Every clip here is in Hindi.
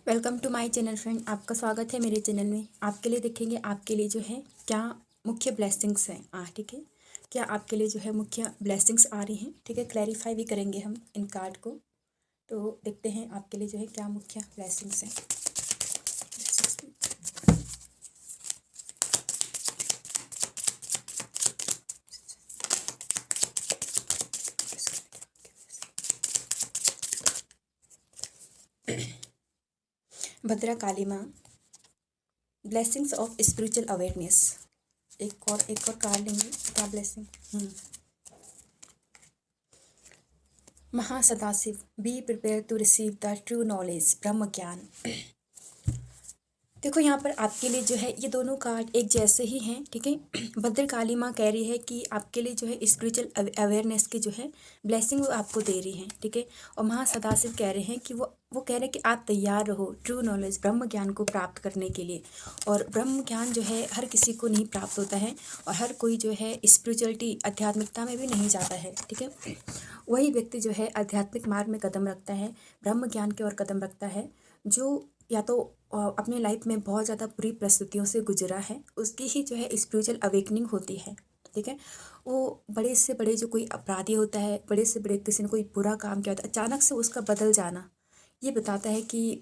Welcome to my channel friend. आपका स्वागत है मेरे चैनल में। आपके लिए देखेंगे आपके लिए जो है क्या मुख्य ब्लेसिंग्स हैं। ठीक है, क्या आपके लिए जो है मुख्य ब्लेसिंग्स आ रही हैं। ठीक है, क्लैरिफाई भी करेंगे हम इन कार्ड को। तो देखते हैं आपके लिए जो है क्या मुख्य ब्लेसिंग्स हैं। भद्रा काली माँ, ब्लेसिंग्स ऑफ स्पिरिचुअल अवेयरनेस। एक और कार्ड लेंगे, क्या blessing. Mahasadashiv, be prepare to receive the true knowledge, ब्रह्म ज्ञान। देखो यहाँ पर आपके लिए जो है ये दोनों कार्ड एक जैसे ही हैं। ठीक है, भद्रकाली माँ कह रही है कि आपके लिए जो है स्पिरिचुअल अवेयरनेस की जो है ब्लेसिंग वो आपको दे रही हैं। ठीक है, और महासदाशिव कह रहे हैं कि वो कह रहे हैं कि आप तैयार रहो ट्रू नॉलेज, ब्रह्म ज्ञान को प्राप्त करने के लिए। और ब्रह्म ज्ञान जो है हर किसी को नहीं प्राप्त होता है, और हर कोई जो है स्पिरिचुअलिटी आध्यात्मिकता में भी नहीं जाता है। ठीक है, वही व्यक्ति जो है आध्यात्मिक मार्ग में कदम रखता है, ब्रह्म ज्ञान की ओर कदम रखता है, जो या तो अपनी लाइफ में बहुत ज़्यादा बुरी परिस्थितियों से गुजरा है, उसकी ही जो है स्पिरिचुअल अवेकनिंग होती है। ठीक है, वो बड़े से बड़े जो कोई अपराधी होता है, बड़े से बड़े किसी ने कोई बुरा काम किया होता है, अचानक से उसका बदल जाना ये बताता है कि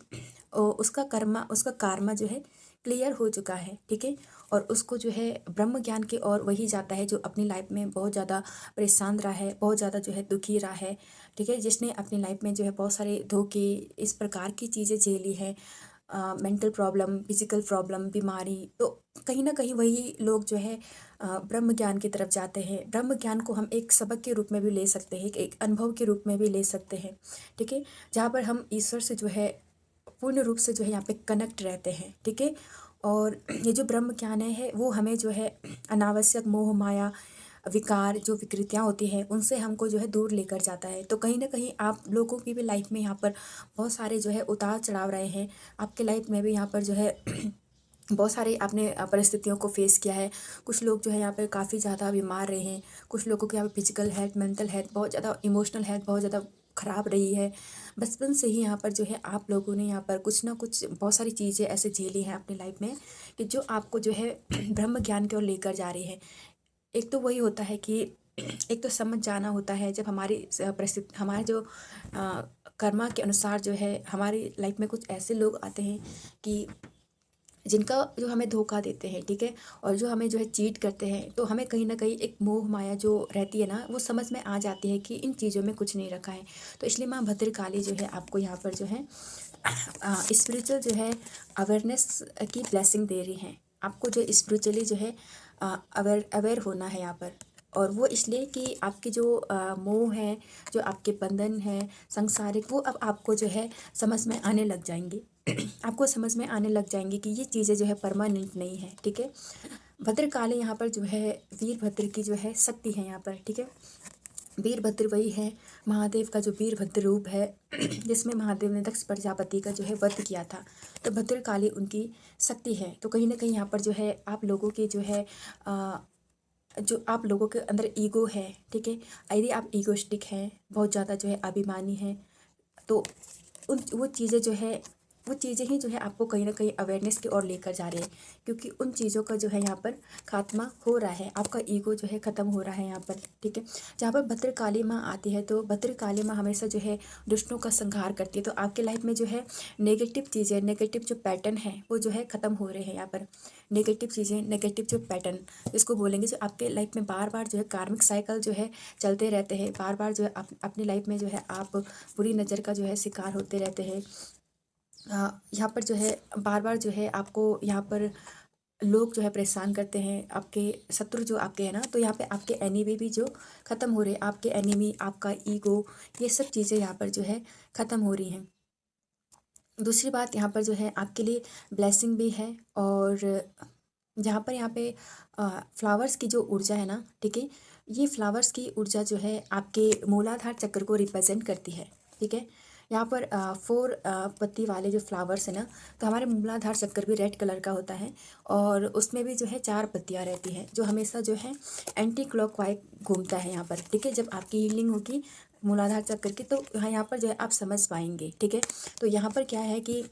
उसका कर्मा जो है क्लियर हो चुका है। ठीक है, और उसको जो है ब्रह्म ज्ञान की ओर वही जाता है जो अपनी लाइफ में बहुत ज़्यादा परेशान रहा है, बहुत ज़्यादा जो है दुखी रहा है। ठीक है, जिसने अपनी लाइफ में जो है बहुत सारे धोखे इस प्रकार की चीज़ें झेली है, मेंटल प्रॉब्लम, फिजिकल प्रॉब्लम, बीमारी, तो कहीं ना कहीं वही लोग जो है ब्रह्म ज्ञान की तरफ जाते हैं। ब्रह्म ज्ञान को हम एक सबक के रूप में भी ले सकते हैं, एक अनुभव के रूप में भी ले सकते हैं। ठीक है, जहाँ पर हम ईश्वर से जो है पूर्ण रूप से जो है यहाँ पे कनेक्ट रहते हैं। ठीक है, और ये जो ब्रह्म ज्ञान है वो हमें जो है अनावश्यक मोह माया विकार जो विकृतियाँ होती हैं उनसे हमको जो है दूर लेकर जाता है। तो कहीं ना कहीं आप लोगों की भी लाइफ में यहाँ पर बहुत सारे जो है उतार चढ़ाव रहे हैं। आपके लाइफ में भी यहाँ पर जो है बहुत सारे आपने परिस्थितियों को फेस किया है। कुछ लोग जो है यहाँ पर काफ़ी ज़्यादा बीमार रहे हैं, कुछ लोगों की यहाँ पर फिजिकल हेल्थ, मेंटल हेल्थ, बहुत ज़्यादा इमोशनल हेल्थ बहुत ज़्यादा ख़राब रही है। बचपन से ही यहाँ पर जो है आप लोगों ने यहाँ पर कुछ ना कुछ बहुत सारी चीज़ें ऐसे झेली हैं अपनी लाइफ में कि जो आपको जो है ब्रह्म ज्ञान की ओर लेकर जा रही है। एक तो वही होता है कि एक तो समझ जाना होता है जब हमारी परिस्थिति हमारे जो कर्मा के अनुसार जो है हमारी लाइफ में कुछ ऐसे लोग आते हैं कि जिनका जो हमें धोखा देते हैं। ठीक है, और जो हमें जो है चीट करते हैं, तो हमें कहीं ना कहीं एक मोह माया जो रहती है ना वो समझ में आ जाती है कि इन चीज़ों में कुछ नहीं रखा है। तो इसलिए माँ भद्रकाली जो है आपको यहाँ पर जो है स्पिरिचुअल जो है अवेयरनेस की ब्लेसिंग दे रही हैं। आपको जो स्पिरिचुअली जो है अवेयर होना है यहाँ पर। और वो इसलिए कि आपके जो मोह है, जो आपके बंधन है सांसारिक, वो अब आपको जो है समझ में आने लग जाएंगे। आपको समझ में आने लग जाएंगे कि ये चीज़ें जो है परमानेंट नहीं है। ठीक है, भद्रकाली यहाँ पर जो है वीरभद्र की जो है शक्ति है यहाँ पर। ठीक है, वीरभद्र वही है महादेव का जो वीरभद्र रूप है जिसमें महादेव ने दक्ष प्रजापति का जो है वध किया था। तो भद्रकाली उनकी शक्ति है। तो कहीं ना कहीं यहाँ पर जो है आप लोगों के जो है जो आप लोगों के अंदर ईगो है। ठीक है, यदि आप ईगोस्टिक हैं, बहुत ज़्यादा जो है अभिमानी हैं, तो वो चीज़ें ही जो है आपको कहीं ना कहीं अवेयरनेस की ओर लेकर जा रही है, क्योंकि उन चीज़ों का जो है यहाँ पर खात्मा हो रहा है, आपका ईगो जो है ख़त्म हो रहा है यहाँ पर। ठीक है, जहाँ पर भद्रकाली माँ आती है तो भद्रकाली माँ हमेशा जो है दुष्टों का संहार करती है। तो आपके लाइफ में जो है नेगेटिव चीज़ें, नेगेटिव जो पैटर्न है वो जो है ख़त्म हो रहे हैं यहाँ पर। नेगेटिव चीज़ें, नेगेटिव जो पैटर्न जिसको बोलेंगे, जो आपके लाइफ में बार बार जो है कार्मिक साइकिल जो है चलते रहते हैं, बार बार जो है अपनी लाइफ में जो है आप बुरी नज़र का जो है शिकार होते रहते हैं। यहाँ पर जो है बार बार जो है आपको यहाँ पर लोग जो है परेशान करते हैं, आपके शत्रु जो आपके हैं ना, तो यहाँ पे आपके एनिमी भी जो ख़त्म हो रहे हैं, आपके एनिमी, आपका ईगो, ये सब चीज़ें यहाँ पर जो है ख़त्म हो रही हैं। दूसरी बात यहाँ पर जो है आपके लिए ब्लेसिंग भी है। और जहाँ पर यहाँ पे फ्लावर्स की जो ऊर्जा है ना, ठीक है, ये फ्लावर्स की ऊर्जा जो है आपके मूलाधार चक्र को रिप्रेजेंट करती है। ठीक है, यहाँ पर 4 पत्ती वाले जो फ्लावर्स है ना, तो हमारे मूलाधार चक्र भी रेड कलर का होता है, और उसमें भी जो है 4 पत्तियाँ रहती हैं, जो हमेशा जो है एंटी क्लॉकवाइज घूमता है यहाँ पर। ठीक है, जब आपकी हीलिंग होगी मूलाधार चक्र की, तो यहाँ पर जो है आप समझ पाएंगे। ठीक है, तो यहाँ पर क्या है कि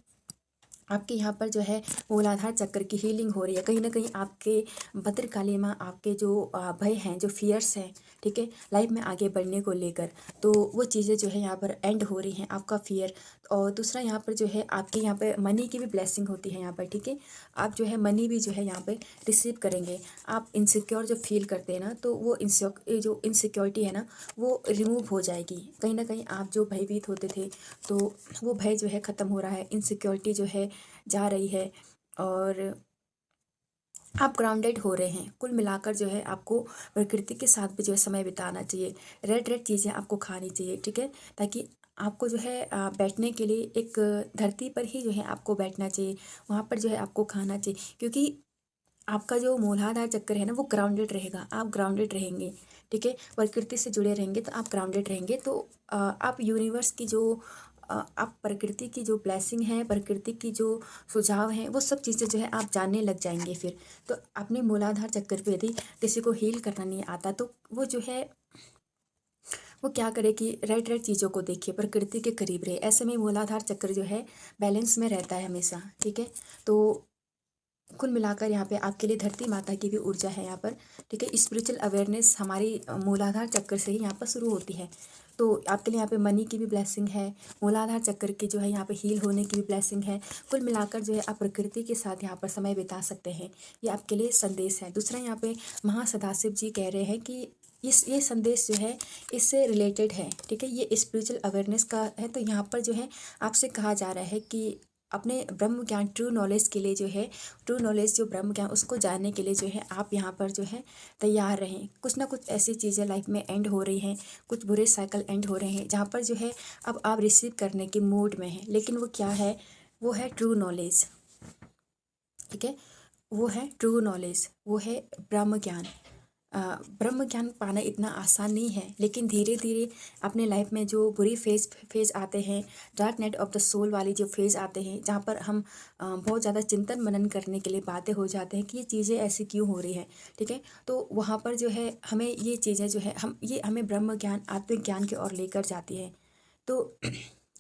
आपके यहाँ पर जो है मूलाधार चक्र की हीलिंग हो रही है। कहीं ना कहीं आपके भद्रकाली माँ आपके जो भय हैं, जो फियर्स हैं, ठीक है, लाइफ में आगे बढ़ने को लेकर, तो वो चीज़ें जो है यहाँ पर एंड हो रही हैं, आपका फियर। और दूसरा यहाँ पर जो है आपके यहाँ पर मनी की भी ब्लेसिंग होती है यहाँ पर, ठीक है। आप जो है मनी भी जो है यहाँ पर रिसीव करेंगे। आप इनसिक्योर जो फील करते हैं ना, तो वो जो इनसिक्योरिटी है ना, वो रिमूव हो जाएगी। कहीं ना कहीं आप जो भयभीत होते थे, तो वो भय जो है ख़त्म हो रहा है, इनसिक्योरिटी जो है जा रही है, और आप ग्राउंडेड हो रहे हैं। कुल मिलाकर जो है आपको प्रकृति के साथ भी जो है समय बिताना चाहिए। रेड रेड चीज़ें आपको खानी चाहिए, ठीक है, ताकि आपको जो है बैठने के लिए एक धरती पर ही जो है आपको बैठना चाहिए, वहाँ पर जो है आपको खाना चाहिए, क्योंकि आपका जो मूलाधार चक्कर है ना, वो ग्राउंडेड रहेगा। आप ग्राउंडेड रहेंगे, ठीक है, प्रकृति से जुड़े रहेंगे, तो आप ग्राउंडेड रहेंगे, तो आप यूनिवर्स की जो आप प्रकृति की जो ब्लेसिंग है, प्रकृति की जो सुझाव हैं, वो सब चीज़ें जो है आप जानने लग जाएंगे फिर। तो अपने मूलाधार चक्कर पे यदि किसी को हील करना नहीं आता, तो वो जो है वो क्या करे कि रेड रेड चीज़ों को देखिए, प्रकृति के करीब रहे। ऐसे में मूलाधार चक्र जो है बैलेंस में रहता है हमेशा, ठीक है। तो कुल मिलाकर यहाँ पे आपके लिए धरती माता की भी ऊर्जा है यहाँ पर, ठीक है। स्पिरिचुअल अवेयरनेस हमारी मूलाधार चक्र से ही यहाँ पर शुरू होती है। तो आपके लिए यहाँ पे मनी की भी ब्लेसिंग है, मूलाधार चक्र की जो है यहाँ पे हील होने की भी ब्लेसिंग है। कुल मिलाकर जो है आप प्रकृति के साथ यहाँ पर समय बिता सकते हैं। ये आपके लिए संदेश है। दूसरा यहाँ पे महासदाशिव जी कह रहे हैं कि ये संदेश जो है इससे रिलेटेड है, ठीक है, ये स्पिरिचुअल अवेयरनेस का है। तो यहाँ पर जो है आपसे कहा जा रहा है कि अपने ब्रह्म ज्ञान, ट्रू नॉलेज के लिए जो है, ट्रू नॉलेज जो ब्रह्म ज्ञान, उसको जानने के लिए जो है आप यहाँ पर जो है तैयार रहें। कुछ ना कुछ ऐसी चीज़ें लाइफ में एंड हो रही हैं, कुछ बुरे साइकिल एंड हो रहे हैं, जहाँ पर जो है अब आप रिसीव करने के मूड में हैं। लेकिन वो क्या है, वो है ट्रू नॉलेज, ठीक है, वो है ट्रू नॉलेज, वो है ब्रह्म ज्ञान। ब्रह्म ज्ञान पाना इतना आसान नहीं है, लेकिन धीरे धीरे अपने लाइफ में जो बुरी फेज आते हैं, dark night of the soul वाली जो फेज आते हैं, जहाँ पर हम बहुत ज़्यादा चिंतन मनन करने के लिए बातें हो जाते हैं कि ये चीज़ें ऐसी क्यों हो रही हैं, ठीक है। तो वहाँ पर जो है हमें ये चीज़ें जो है हमें ब्रह्म ज्ञान, आत्मज्ञान की ओर लेकर जाती है। तो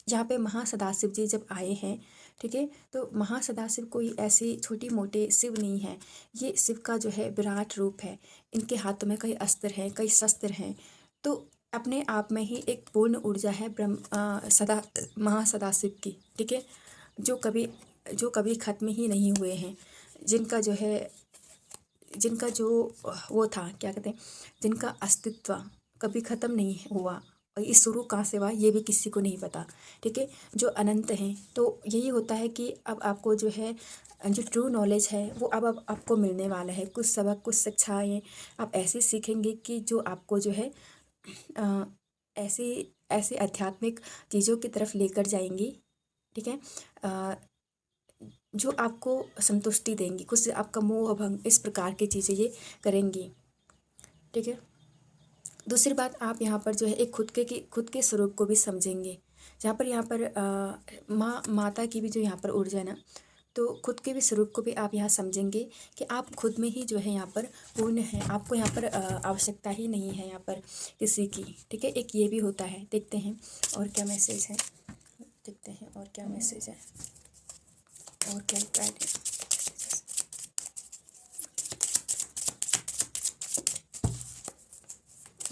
यहाँ पे महासदाशिव जी जब आए हैं, ठीक है, तो महासदाशिव कोई ऐसी छोटी मोटे शिव नहीं है, ये शिव का जो है विराट रूप है। इनके हाथों में कई अस्त्र हैं, कई शस्त्र हैं। तो अपने आप में ही एक पूर्ण ऊर्जा है महासदाशिव की, ठीक है, जो कभी खत्म ही नहीं हुए हैं, जिनका जो है, जिनका जो वो था, क्या कहते हैं, जिनका अस्तित्व कभी ख़त्म नहीं हुआ, और ये शुरू कहाँ से हुआ ये भी किसी को नहीं पता, ठीक है, जो अनंत हैं। तो यही होता है कि अब आपको जो है जो ट्रू नॉलेज है वो अब आपको मिलने वाला है। कुछ सबक, कुछ शिक्षाएँ आप ऐसी सीखेंगे कि जो आपको जो है अ, ऐसी ऐसी आध्यात्मिक चीज़ों की तरफ लेकर जाएंगी, ठीक है, जो आपको संतुष्टि देंगी, कुछ आपका मोह भंग, इस प्रकार की चीज़ें ये करेंगी, ठीक है। दूसरी बात, आप यहाँ पर जो है एक खुद के स्वरूप को भी समझेंगे, जहाँ पर माता की भी जो यहाँ पर ऊर्जा है ना, तो खुद के भी स्वरूप को भी आप यहाँ समझेंगे कि आप खुद में ही जो है यहाँ पर पूर्ण है। आपको यहाँ पर आवश्यकता ही नहीं है यहाँ पर किसी की, ठीक है। एक ये भी होता है। देखते हैं और क्या मैसेज है, देखते हैं और क्या मैसेज है, और क्या गाइड है।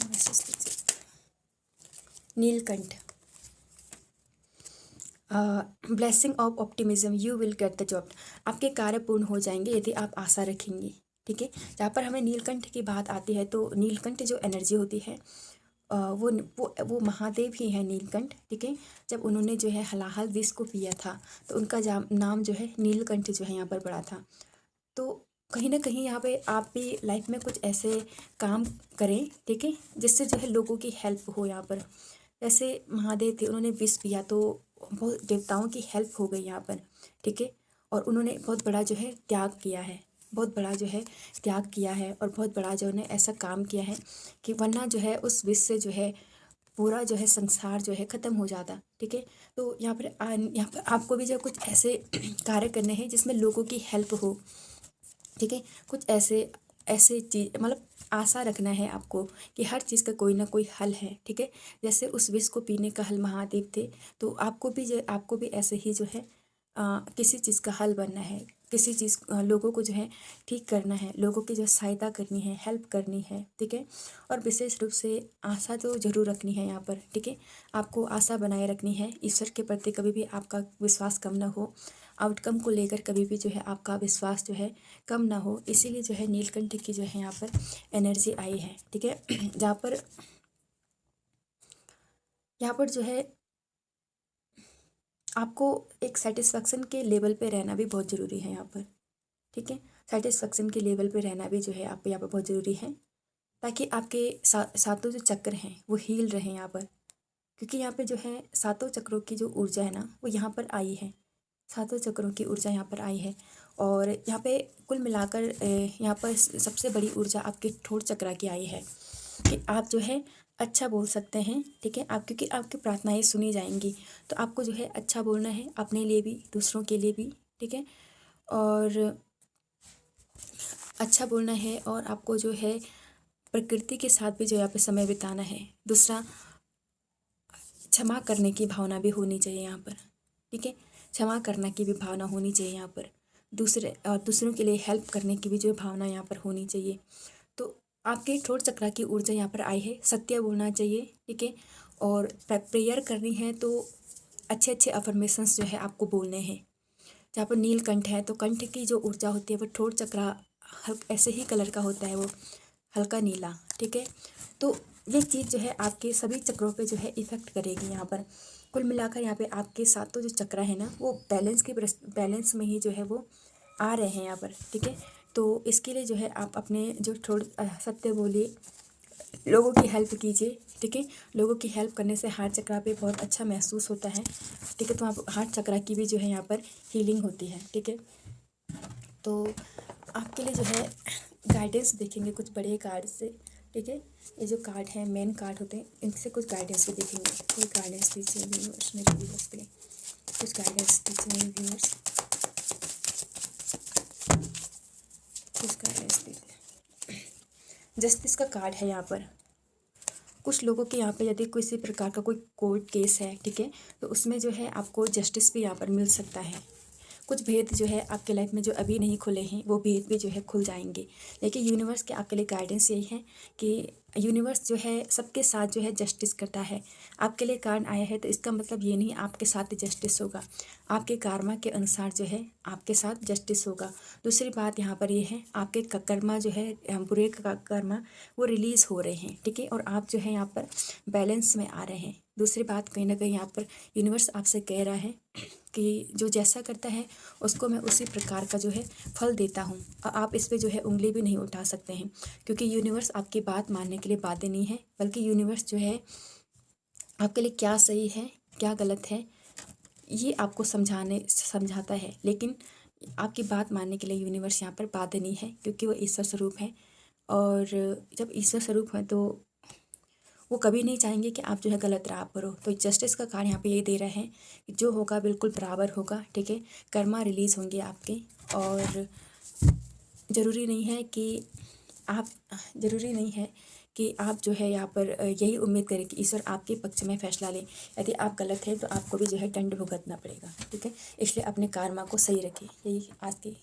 मैसेज लीजिए। Neelkanth, blessing of optimism, you will get the job. आपके कार्य पूर्ण हो जाएंगे यदि आप आशा रखेंगे, ठीक है। जहाँ पर हमें नीलकंठ की बात आती है, तो नीलकंठ जो एनर्जी होती है, वो महादेव ही है नीलकंठ, ठीक है। जब उन्होंने जो है हलाहल विष को पिया था, तो उनका नाम जो है नीलकंठ जो है यहाँ पर पड़ा था। तो कहीं ना कहीं यहाँ पे आप भी लाइफ में कुछ ऐसे काम करें, ठीक है, जिससे जो है लोगों की हेल्प हो। यहाँ पर जैसे महादेव थे, उन्होंने विष पिया तो बहुत देवताओं की हेल्प हो गई यहाँ पर, ठीक है। और उन्होंने बहुत बड़ा जो है त्याग किया है, बहुत बड़ा जो है त्याग किया है, और बहुत बड़ा जो उन्होंने ऐसा काम किया है कि वरना जो है उस विष से जो है पूरा जो है संसार जो है ख़त्म हो जाता, ठीक है। तो यहाँ पर आपको भी जो कुछ ऐसे कार्य करने हैं जिसमें लोगों की हेल्प हो, ठीक है। कुछ ऐसे ऐसे चीज़, मतलब आशा रखना है आपको कि हर चीज़ का कोई ना कोई हल है, ठीक है। जैसे उस विष को पीने का हल महादेव थे, तो आपको भी ऐसे ही जो है किसी चीज़ का हल बनना है, किसी चीज़ लोगों को जो है ठीक करना है, लोगों की जो सहायता करनी है, हेल्प करनी है, ठीक है। और विशेष रूप से आशा तो ज़रूर रखनी है यहाँ पर, ठीक है। आपको आशा बनाए रखनी है, ईश्वर के प्रति कभी भी आपका विश्वास कम ना हो, आउटकम को लेकर कभी भी जो है आपका विश्वास जो है कम ना हो। इसीलिए जो है नीलकंठ की जो है यहाँ पर एनर्जी आई है, ठीक है। यहाँ पर जो है आपको एक सेटिस्फेक्शन के लेवल पे रहना भी बहुत ज़रूरी है यहाँ पर, ठीक है। सेटिस्फेक्शन के लेवल पे रहना भी जो है आप यहाँ पर बहुत ज़रूरी है, ताकि आपके सातों जो चक्र हैं वो हील रहें यहाँ पर। क्योंकि यहाँ पे जो है सातों चक्रों की जो ऊर्जा है ना वो यहाँ पर आई है, सातों चक्रों की ऊर्जा यहाँ पर आई है। और यहाँ पे कुल मिलाकर यहाँ पर सबसे बड़ी ऊर्जा आपके ठोड़ चक्रा की आई है कि आप जो है अच्छा बोल सकते हैं, ठीक है। आप क्योंकि आपकी प्रार्थनाएं सुनी जाएंगी, तो आपको जो है अच्छा बोलना है, अपने लिए भी दूसरों के लिए भी, ठीक है। और अच्छा बोलना है, और आपको जो है प्रकृति के साथ भी जो है यहाँ पे समय बिताना है। दूसरा, क्षमा करने की भावना भी होनी चाहिए यहाँ पर, ठीक है। क्षमा करने की भी भावना होनी चाहिए यहाँ पर, दूसरों के लिए हेल्प करने की भी जो भावना यहाँ पर होनी चाहिए। तो आपके ठोड़ चक्रा की ऊर्जा यहाँ पर आई है, सत्य बोलना चाहिए, ठीक है। और प्रेयर करनी है तो अच्छे अच्छे अफर्मेशंस जो है आपको बोलने हैं। जहाँ पर नीलकंठ है तो कंठ की जो ऊर्जा होती है वो ठोड़ चक्रा ऐसे ही कलर का होता है, वो हल्का नीला, ठीक है। तो ये चीज़ जो है आपके सभी चक्रों पे जो है इफ़ेक्ट करेगी यहाँ पर। कुल मिलाकर यहाँ पे आपके सातों जो चक्र है ना वो बैलेंस में ही जो है वो आ रहे हैं यहाँ पर, ठीक है। तो इसके लिए जो है आप अपने जो सत्य बोलिए, लोगों की हेल्प कीजिए, ठीक है। लोगों की हेल्प करने से हार्ट चक्रा पे बहुत अच्छा महसूस होता है, ठीक है। तो आप हार्ट चक्रा की भी जो है यहाँ पर हीलिंग होती है, ठीक है। तो आपके लिए जो है गाइडेंस देखेंगे कुछ बड़े कार्ड से, ठीक है। ये जो कार्ड है मेन कार्ड होते हैं, इनसे कुछ गाइडेंस भी देखेंगे। कोई गाइडेंस दीजिए व्यूअर्स, मेरे व्यूअर्स के लिए कुछ गाइडेंस दीजिए मेरे व्यूअर्स, कुछ गाइडेंस दीजिए। जस्टिस का कार्ड है यहाँ पर। कुछ लोगों के यहाँ पे यदि किसी प्रकार का कोई कोर्ट केस है, ठीक है, तो उसमें जो है आपको जस्टिस भी यहाँ पर मिल सकता है। कुछ भेद जो है आपके लाइफ में जो अभी नहीं खुले हैं वो भेद भी जो है खुल जाएंगे। लेकिन यूनिवर्स के आपके लिए गाइडेंस यही है कि यूनिवर्स जो है सबके साथ जो है जस्टिस करता है। आपके लिए कारण आया है तो इसका मतलब ये नहीं आपके साथ जस्टिस होगा, आपके कर्मा के अनुसार जो है आपके साथ जस्टिस होगा। दूसरी बात यहाँ पर ये है आपके कर्मा जो है बुरे कर्मा वो रिलीज़ हो रहे हैं, ठीक है। और आप जो है यहाँ पर बैलेंस में आ रहे हैं। दूसरी बात कहीं ना कहीं यहाँ पर यूनिवर्स आपसे कह रहा है कि जो जैसा करता है उसको मैं उसी प्रकार का जो है फल देता हूँ। और आप इस पे जो है उंगली भी नहीं उठा सकते हैं, क्योंकि यूनिवर्स आपकी बात मानने के लिए बाध्य नहीं है, बल्कि यूनिवर्स जो है आपके लिए क्या सही है क्या गलत है ये आपको समझाता है। लेकिन आपकी बात मानने के लिए यूनिवर्स यहाँ पर बाध्य नहीं है, क्योंकि वो ईश्वर स्वरूप है। और जब ईश्वर स्वरूप है तो वो कभी नहीं चाहेंगे कि आप जो है गलत राह पर हो। तो जस्टिस का कार्ड यहाँ पे ये दे रहे हैं कि जो होगा बिल्कुल बराबर होगा, ठीक है। कर्मा रिलीज़ होंगे आपके, और ज़रूरी नहीं है कि आप जो है यहाँ पर यही उम्मीद करें कि ईश्वर आपके पक्ष में फैसला ले। यदि आप गलत हैं तो आपको भी जो है दंड भुगतना पड़ेगा, ठीक है। इसलिए अपने कर्मा को सही रखें। यही आज की